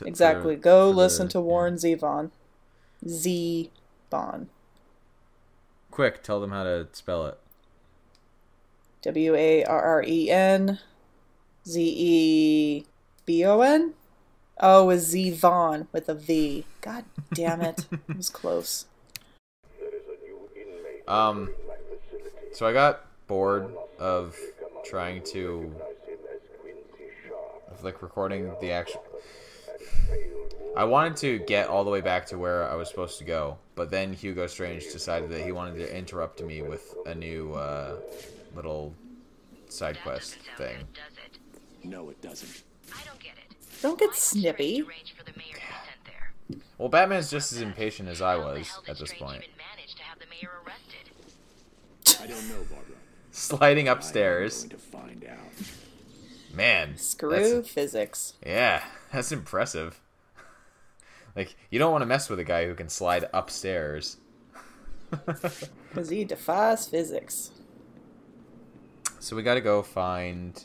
Exactly. Go listen to Warren Zevon. Zevon. Quick, tell them how to spell it. Warren Zebon. Oh, it's Zevon with a V. God damn it. It was close. So I got bored of trying to like recording the actual. I wanted to get all the way back to where I was supposed to go, but then Hugo Strange decided that he wanted to interrupt me with a new little side quest thing. No, it doesn't. I don't get it. Don't get snippy. Well, Batman's just as impatient as I was at this point. I don't know, Barbara. Sliding upstairs. I'm going to find out. Man. Screw physics. Yeah, that's impressive. Like, you don't want to mess with a guy who can slide upstairs. Because he defies physics. So we gotta go find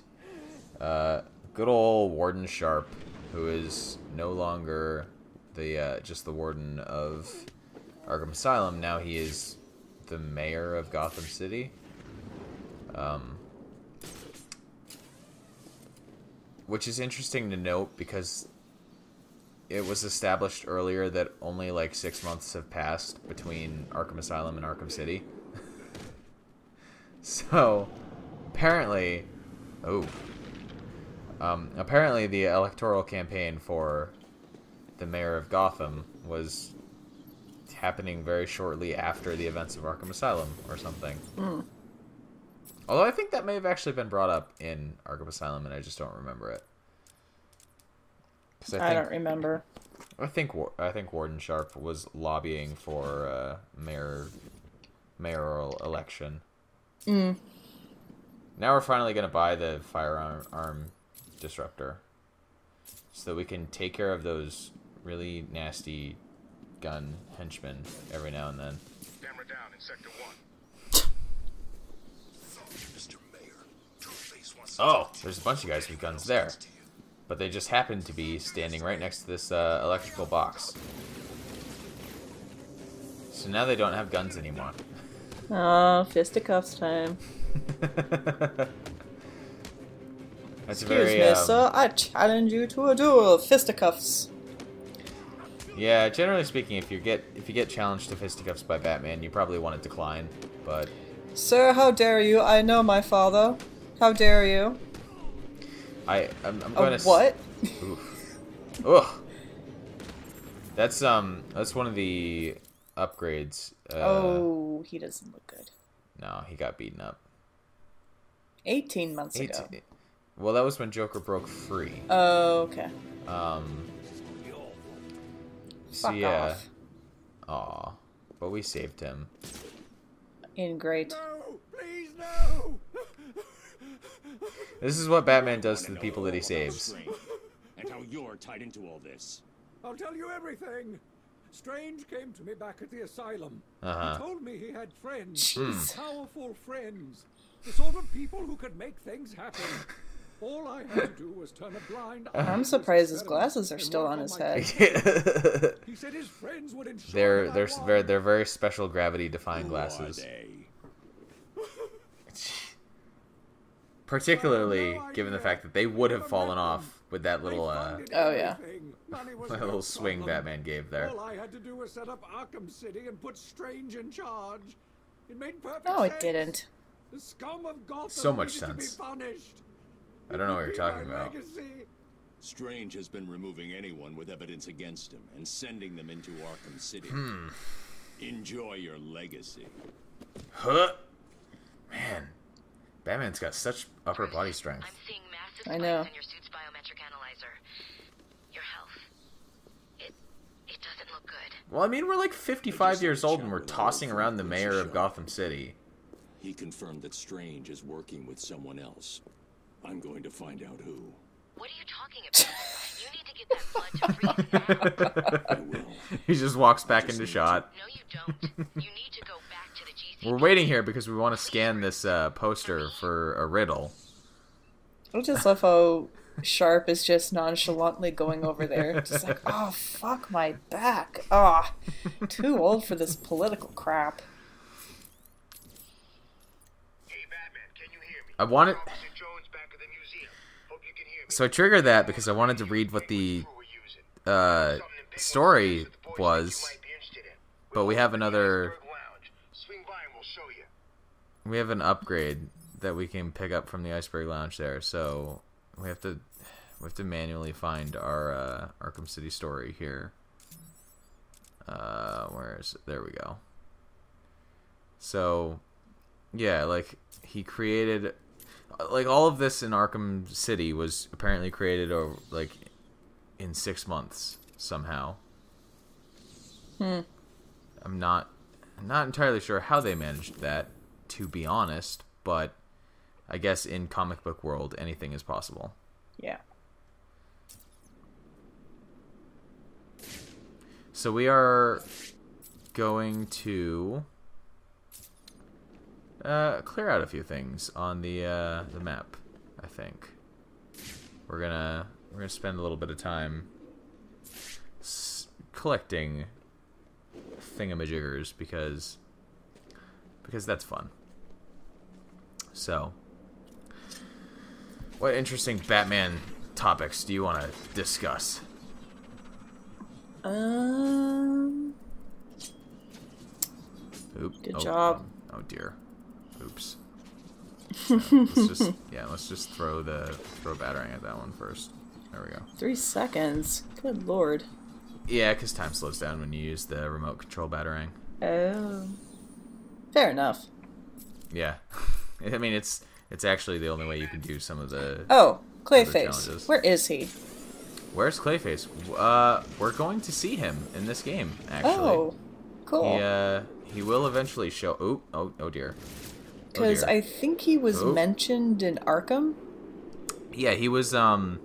good old Warden Sharp, who is no longer the just the warden of Arkham Asylum. Now he is the mayor of Gotham City. Which is interesting to note because it was established earlier that only like 6 months have passed between Arkham Asylum and Arkham City. So, apparently, apparently the electoral campaign for the mayor of Gotham was happening very shortly after the events of Arkham Asylum or something. Although I think that may have actually been brought up in Arkham Asylum, and I just don't remember it. I don't remember. I think Warden Sharp was lobbying for mayoral election. Now we're finally going to buy the firearm disruptor, so that we can take care of those really nasty gun henchmen every now and then. Camera down in Sector 1. Oh, there's a bunch of guys with guns there. But they just happen to be standing right next to this electrical box. So now they don't have guns anymore. Oh, fisticuffs time. That's Excuse me, sir. I challenge you to a duel. Fisticuffs. Yeah, generally speaking, if you get challenged to fisticuffs by Batman, you probably want to decline. But sir, how dare you? I know my father. How dare you? I'm going to... What? Oof. Ugh. That's one of the upgrades. Oh, he doesn't look good. No, he got beaten up. 18 months ago. Well, that was when Joker broke free. Oh, okay. So Fuck yeah. off. Aw. But we saved him. Great. No! Please, no! This is what Batman does to the people that he saves. And how you're tied into all this. I'll tell you everything. Strange came to me back at the asylum. He told me he had friends. Jeez. Powerful friends. The sort of people who could make things happen. All I had to do was turn a blind eye. I'm surprised his glasses are still on his head. He said his friends would ensure they're very special gravity defying glasses. Particularly given the fact that they would have fallen off with that little Oh yeah. that little swing Batman gave there. All I had to do was set up Arkham City and put Strange in charge. It made perfect No, sense. it didn't. The scum of Gotham So much needed to be sense. punished. I don't know what you're talking My about. legacy. Strange has been removing anyone with evidence against him and sending them into Arkham City. Enjoy your legacy. Huh? Man, Batman's got such upper body strength. I'm seeing massive I spikes know. in your suit's biometric analyzer. Your health. It doesn't look good. Well, I mean, we're like 55 years old and we're tossing around the mayor of Gotham City. He confirmed that Strange is working with someone else. I'm going to find out who. What are you talking about? You need to get that blood to freeze now. I will. He just walks back into shot. No, you don't. You need to go back to the GCPD. We're waiting here because we want to scan this poster for a riddle. I just love how Sharp is just nonchalantly going over there, just like, oh, fuck my back. Ah, too old for this political crap. Hey, Batman, can you hear me? I wanted... Officer Jones back at the museum. Hope you can hear me. So I triggered that because I wanted to read what the story was, but we have another... Swing by and we'll show you. We have an upgrade that we can pick up from the Iceberg Lounge there, so we have to manually find our Arkham City story here. Where is it? There we go. So, yeah, like, he created... Like, all of this in Arkham City was apparently created, over, like, in 6 months, somehow. I'm not entirely sure how they managed that, to be honest, but I guess in comic book world, anything is possible. Yeah. So we are going to clear out a few things on the map. I think we're gonna spend a little bit of time collecting thingamajiggers because that's fun. So, what interesting Batman topics do you want to discuss? Good job. Oh dear. Oops. Let's just throw batarang at that one first. There we go. 3 seconds. Good lord. Yeah, because time slows down when you use the remote control batarang. Oh. Fair enough. Yeah. I mean, it's actually the only way you can do some of the... Oh, other Clayface. challenges. Where is he? Where's Clayface? We're going to see him in this game, actually. Oh, cool. He will eventually show... Oh dear. Because I think he was mentioned in Arkham. Yeah, he was in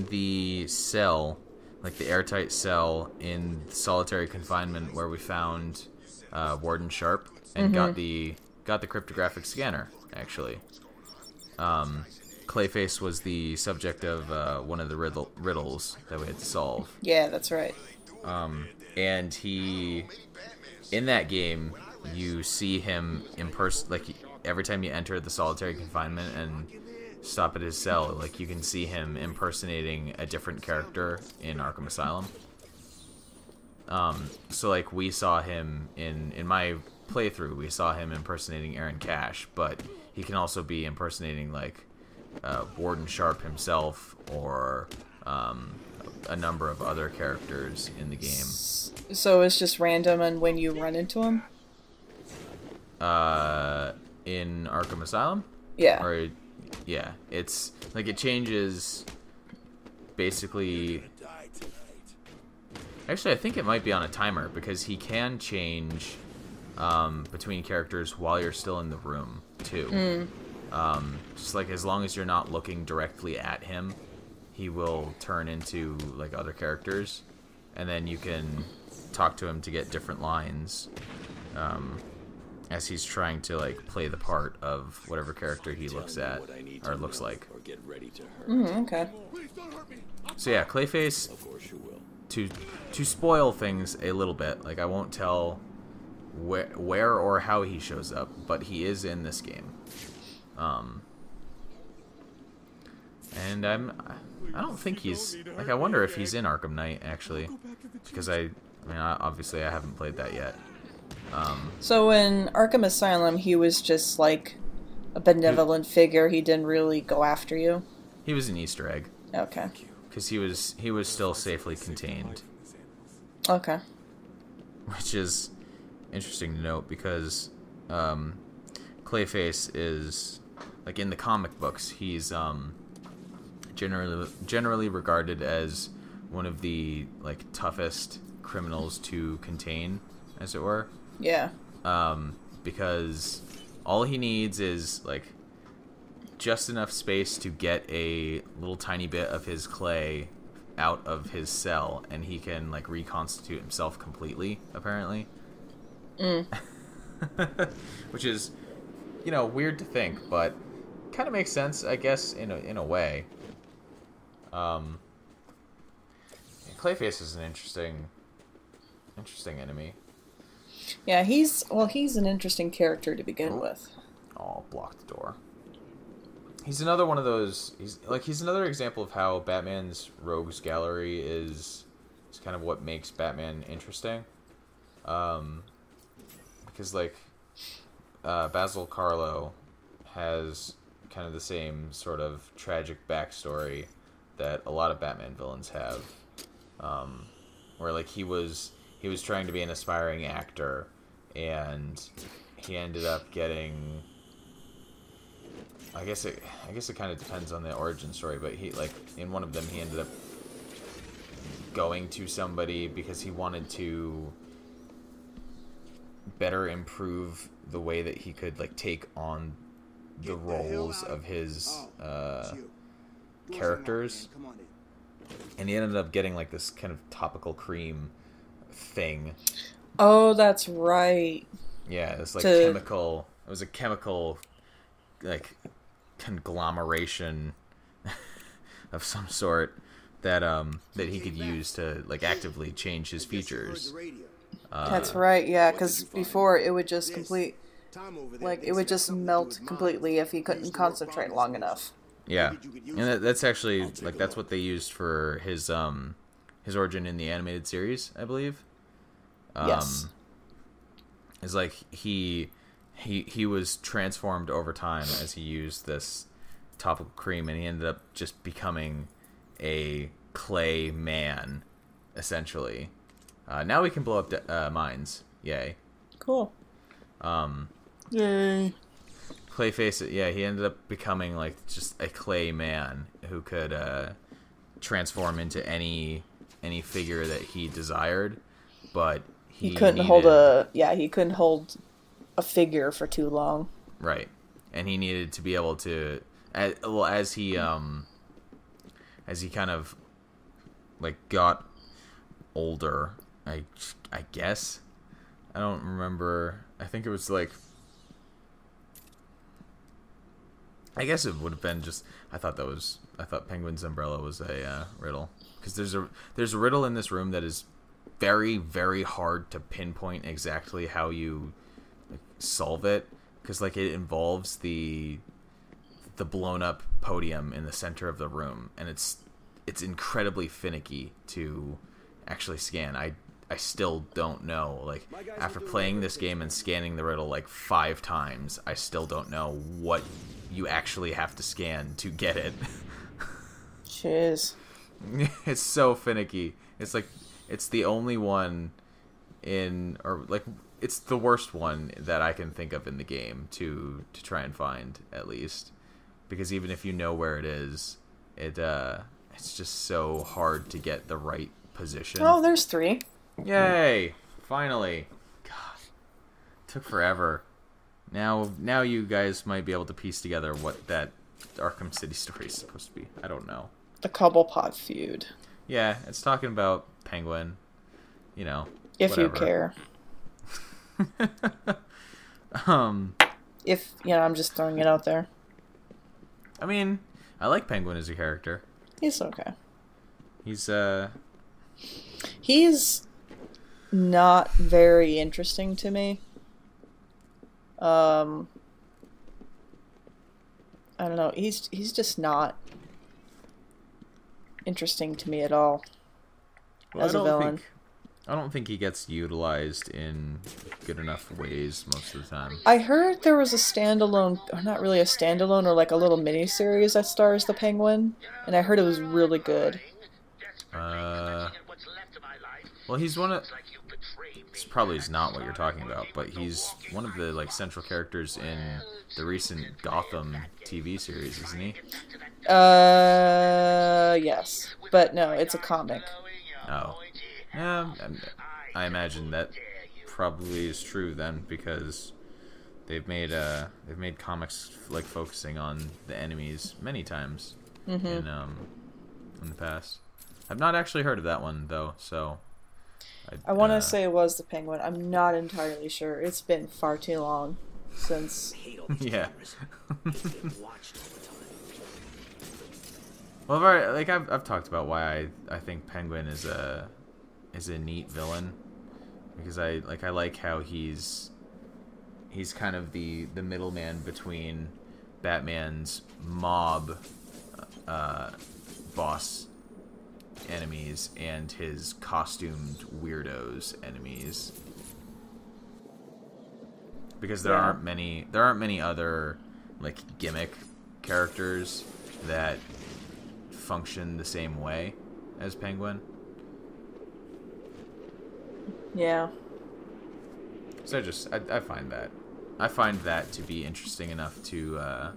the cell, like the airtight cell in solitary confinement where we found Warden Sharp and got the cryptographic scanner, actually. Clayface was the subject of one of the riddles that we had to solve. Yeah, that's right. And in that game, you see him in person, like, every time you enter the solitary confinement and stop at his cell, like, you can see him impersonating a different character in Arkham Asylum. So, like, we saw him in my playthrough, we saw him impersonating Aaron Cash, but he can also be impersonating, like, Warden Sharp himself, or a number of other characters in the game. So it's just random and when you run into him? In Arkham Asylum? Yeah. Or, yeah, it's, like, it changes, basically... Actually, I think it might be on a timer, because he can change between characters while you're still in the room, too. Just, like, as long as you're not looking directly at him, he will turn into, like, other characters, and then you can talk to him to get different lines, as he's trying to, like, play the part of whatever character he looks at, or looks like. Okay. So yeah, Clayface, to spoil things a little bit, like, I won't tell where or how he shows up, but he is in this game. And I don't think he's, like, I wonder if he's in Arkham Knight, actually, because obviously I haven't played that yet. So in Arkham Asylum, he was just like a benevolent figure. He didn't really go after you. He was an Easter egg. Okay. Because he was still safely contained. Okay. Which is interesting to note because Clayface is, like, in the comic books, he's generally regarded as one of the, like, toughest criminals to contain, as it were. Yeah. Because all he needs is, like, just enough space to get a little tiny bit of his clay out of his cell, and he can, like, reconstitute himself completely, apparently. Which is, weird to think, but kind of makes sense, I guess, in a way. Clayface is an interesting enemy. Yeah, he's an interesting character to begin with. Oh, blocked the door. He's another one of those. He's another example of how Batman's rogues gallery is kind of what makes Batman interesting. Because Basil Karlo has kind of the same sort of tragic backstory that a lot of Batman villains have, where like he was trying to be an aspiring actor, and he ended up getting. I guess it kind of depends on the origin story, but he in one of them he ended up going to somebody because he wanted to better improve the way that he could take on the roles of his characters, and he ended up getting this kind of topical cream thing. Oh, that's right. Yeah, it's chemical. It was a chemical conglomeration of some sort that he could use to actively change his features. That's right, yeah, because before it would just it would just melt completely if he couldn't concentrate long enough. Yeah, and that's actually that's what they used for his origin in the animated series, I believe. Yes. Is he was transformed over time as he used this topical cream, and he ended up just becoming a clay man, essentially. Now we can blow up mines. Yay. Cool. Yay. Clayface, yeah, he ended up becoming just a clay man who could transform into any figure that he desired, but he couldn't hold a figure for too long. Right. And he needed to be able to as he kind of got older, I guess. I don't remember. I think it was I guess it would have been just I thought Penguin's umbrella was a riddle, because there's a riddle in this room that is very, very hard to pinpoint exactly how you solve it, because it involves the blown up podium in the center of the room, and it's incredibly finicky to actually scan. I still don't know, after playing this game and scanning the riddle 5 times, I still don't know what you actually have to scan to get it. Jeez. It's so finicky. It's the only one it's the worst one that I can think of in the game to try and find, at least, because even if you know where it is, it's just so hard to get the right position. Oh, there's 3. Yay! Finally. God, took forever. Now you guys might be able to piece together what that Arkham City story is supposed to be. I don't know. The Cobblepot feud. Yeah, it's talking about Penguin. If whatever. you care. If I'm just throwing it out there. I mean, I like Penguin as a character. He's okay. He's not very interesting to me. I don't know. He's just not interesting to me at all as a villain. I don't think he gets utilized in good enough ways most of the time. I heard there was a standalone, or not really a standalone, or a little mini-series that stars the Penguin, and I heard it was really good. Well, he's one of... This probably is not what you're talking about, but he's one of the central characters in the recent Gotham TV series, isn't he? Yes. But no, it's a comic. Oh. Yeah, I imagine that probably is true then, because they've made comics focusing on the enemies many times in the past. I've not actually heard of that one though, so I want to say it was the Penguin. I'm not entirely sure. It's been far too long since. Yeah. Well, like I've talked about why I think Penguin is a neat villain, because I like how he's kind of the middleman between Batman's mob boss enemies and his costumed weirdos enemies. Because there aren't many other like gimmick characters that function the same way as Penguin. Yeah. So I find that to be interesting enough to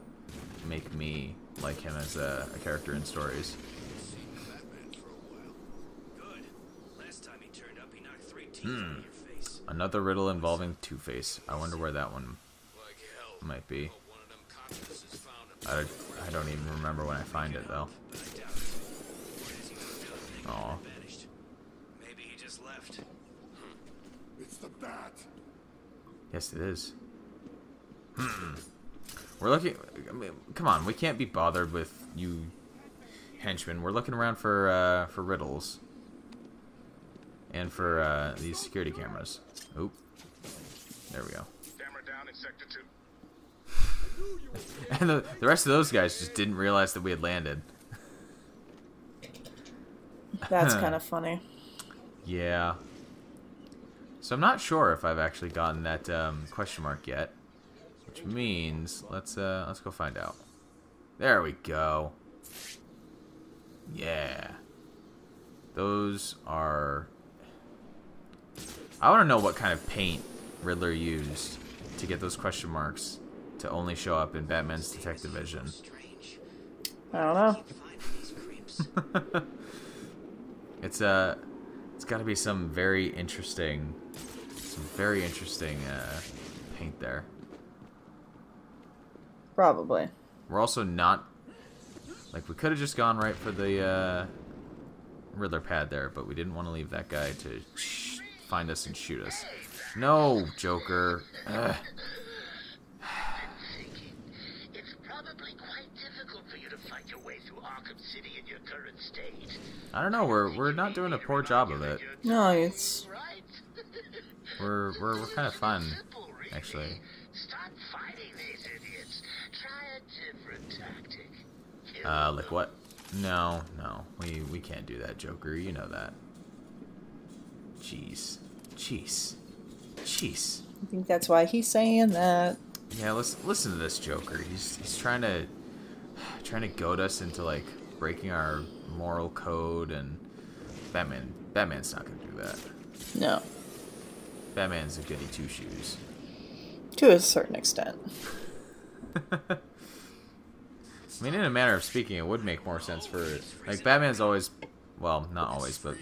make me like him as a character in stories. Another riddle involving Two-Face. I wonder where that one might be. I don't even remember when I find it though. Aw. Maybe he just left. It's the bat. Yes, it is. We're looking. I mean, come on, we can't be bothered with you henchmen. We're looking around for riddles and for these security cameras. Oop. There we go. Camera down in sector 2. And the rest of those guys just didn't realize that we had landed. That's kind of funny. Yeah. So I'm not sure if I've actually gotten that question mark yet, which means let's go find out. There we go. Yeah. Those are. I want to know what kind of paint Riddler used to get those question marks to only show up in Batman's Detective Vision. I don't know. It's got to be some very interesting paint there. Probably. We're also not, like, we could have just gone right for the Riddler pad there, but we didn't want to leave that guy to find us and shoot us. No, Joker. Ugh. It's probably quite difficult for you to fight your way through Arkham City in your current state. I don't know. We're not doing a poor job of it. No, it's. We're kind of fun, actually. Stop fighting these idiots. Try a different tactic. Like what? No, we can't do that, Joker. You know that. Jeez. I think that's why he's saying that. Yeah, listen to this Joker. He's trying to goad us into like breaking our moral code, and Batman's not gonna do that. No. Batman's a goody two shoes. To a certain extent. I mean, in a manner of speaking, it would make more sense for like Batman's always, well, not always, but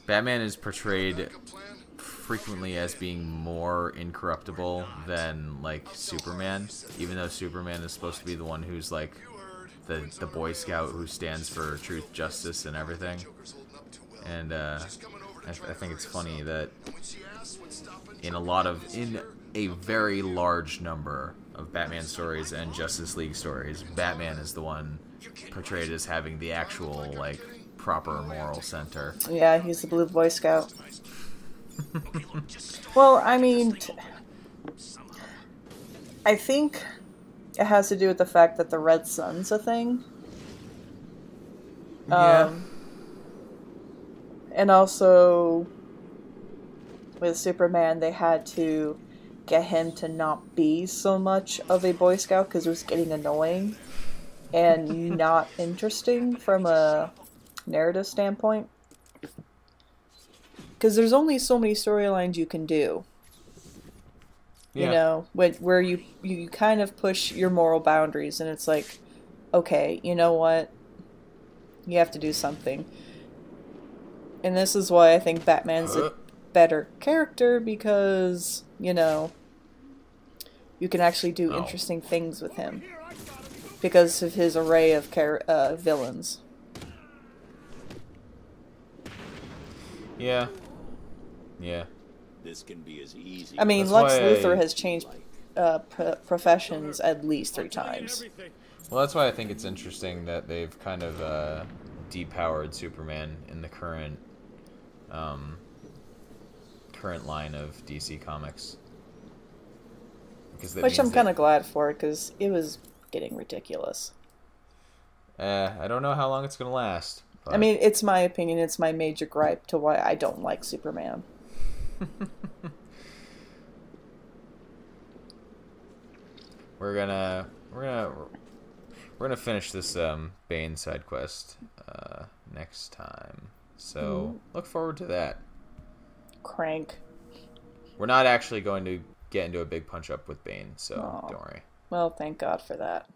Batman is portrayed frequently as being more incorruptible than like Superman, even though Superman is supposed to be the one who's like the Boy Scout who stands for truth, justice, and everything. And I think it's funny that in a very large number of Batman stories and Justice League stories, Batman is the one portrayed as having the actual like proper moral center. Yeah, he's the Blue Boy Scout. Well, I mean, I think it has to do with the fact that the Red Sun's a thing. Yeah. And also, with Superman, they had to get him to not be so much of a Boy Scout because it was getting annoying and not interesting from a narrative standpoint. Because there's only so many storylines you can do. Yeah. You know, where you kind of push your moral boundaries, and it's like, okay, you know what? You have to do something. And this is why I think Batman's a better character, because, you know, you can actually do interesting things with him. Because of his array of villains. Yeah. This can be as easy. I mean, That's Lex why Luthor has changed professions at least 3 times. Well, that's why I think it's interesting that they've kind of depowered Superman in the current line of DC Comics. Which I'm kind of glad for, because it was getting ridiculous. I don't know how long it's going to last. But... I mean, it's my opinion. It's my major gripe to why I don't like Superman. We're gonna finish this Bane side quest next time. So look forward to that. Crank. We're not actually going to get into a big punch up with Bane, so don't worry. Well, thank God for that.